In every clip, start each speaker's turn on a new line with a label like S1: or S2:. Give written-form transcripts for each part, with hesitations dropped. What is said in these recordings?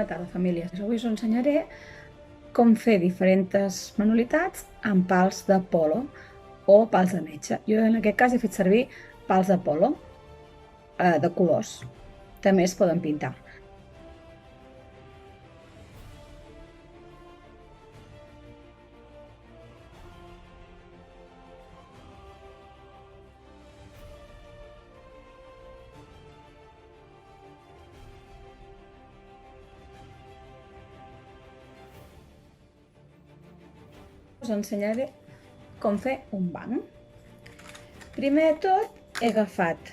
S1: Bona tarda, famílies. Avui us ensenyaré com fer diferents manualitats amb pals de polo o pals de metge. Jo en aquest cas he fet servir pals de polo de colors. També es poden pintar. Us ensenyaré com fer un banc. Primer de tot he agafat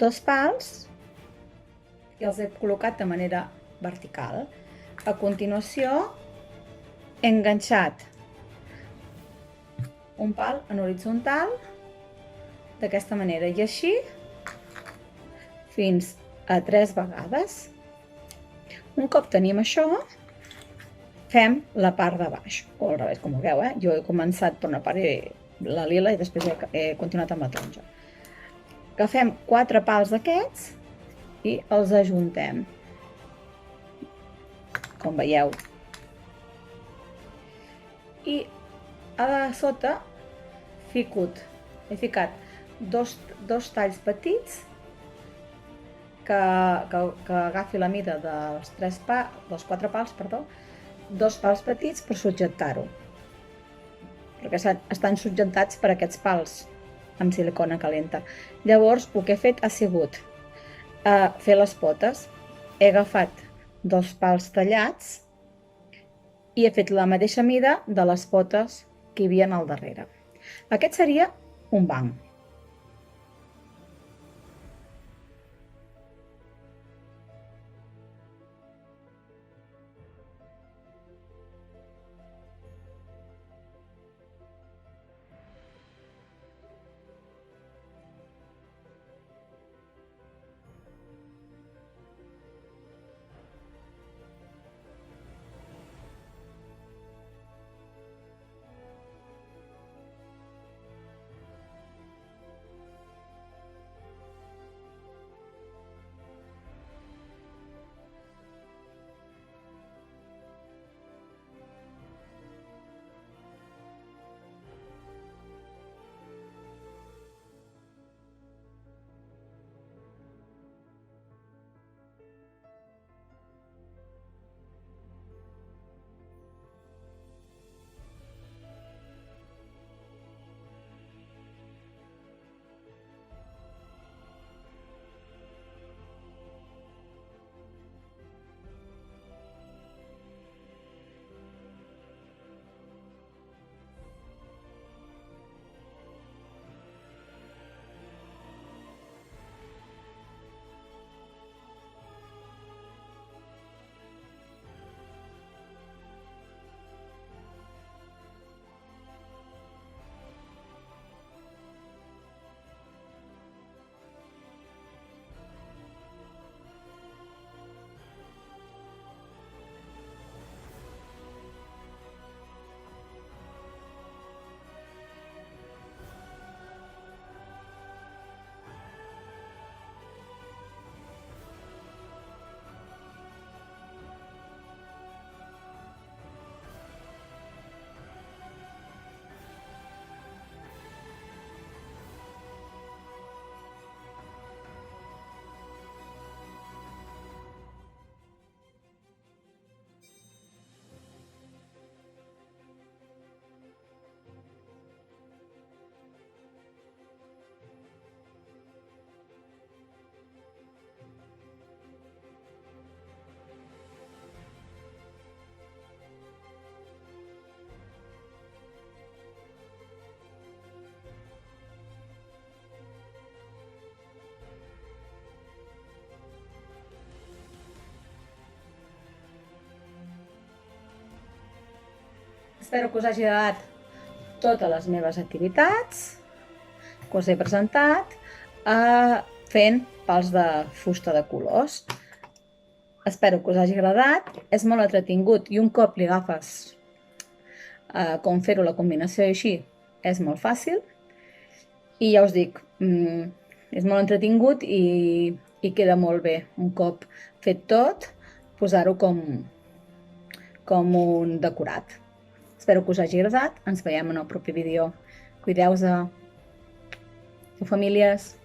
S1: dos pals i els he col·locat de manera vertical. A continuació he enganxat un pal en horitzontal d'aquesta manera i així fins a 3 vegades. Un cop tenim això, fem la part de baix, o al revés, com vulgueu, Jo he començat per una part la lila i després he continuat amb la taronja. Agafem 4 pals d'aquests i els ajuntem, com veieu. I a sota he ficat dos talls petits que agafi la mida dels 4 pals, dos pals petits per subjectar-ho, perquè estan subjectats per aquests pals amb silicona calenta. Llavors el que he fet ha sigut fer les potes. He agafat dos pals tallats i he fet la mateixa mida de les potes que hi havia al darrere. Aquest seria un banc. Espero que us hagi agradat totes les meves activitats que us he presentat fent pals de fusta de colors. Espero que us hagi agradat, és molt entretingut i un cop li agafes com fer-ho, la combinació i així, és molt fàcil. I ja us dic, és molt entretingut i queda molt bé un cop fet tot, posar-ho com un decorat. Espero que us hagi agradat. Ens veiem en el proper vídeo. Cuideu-vos, famílies.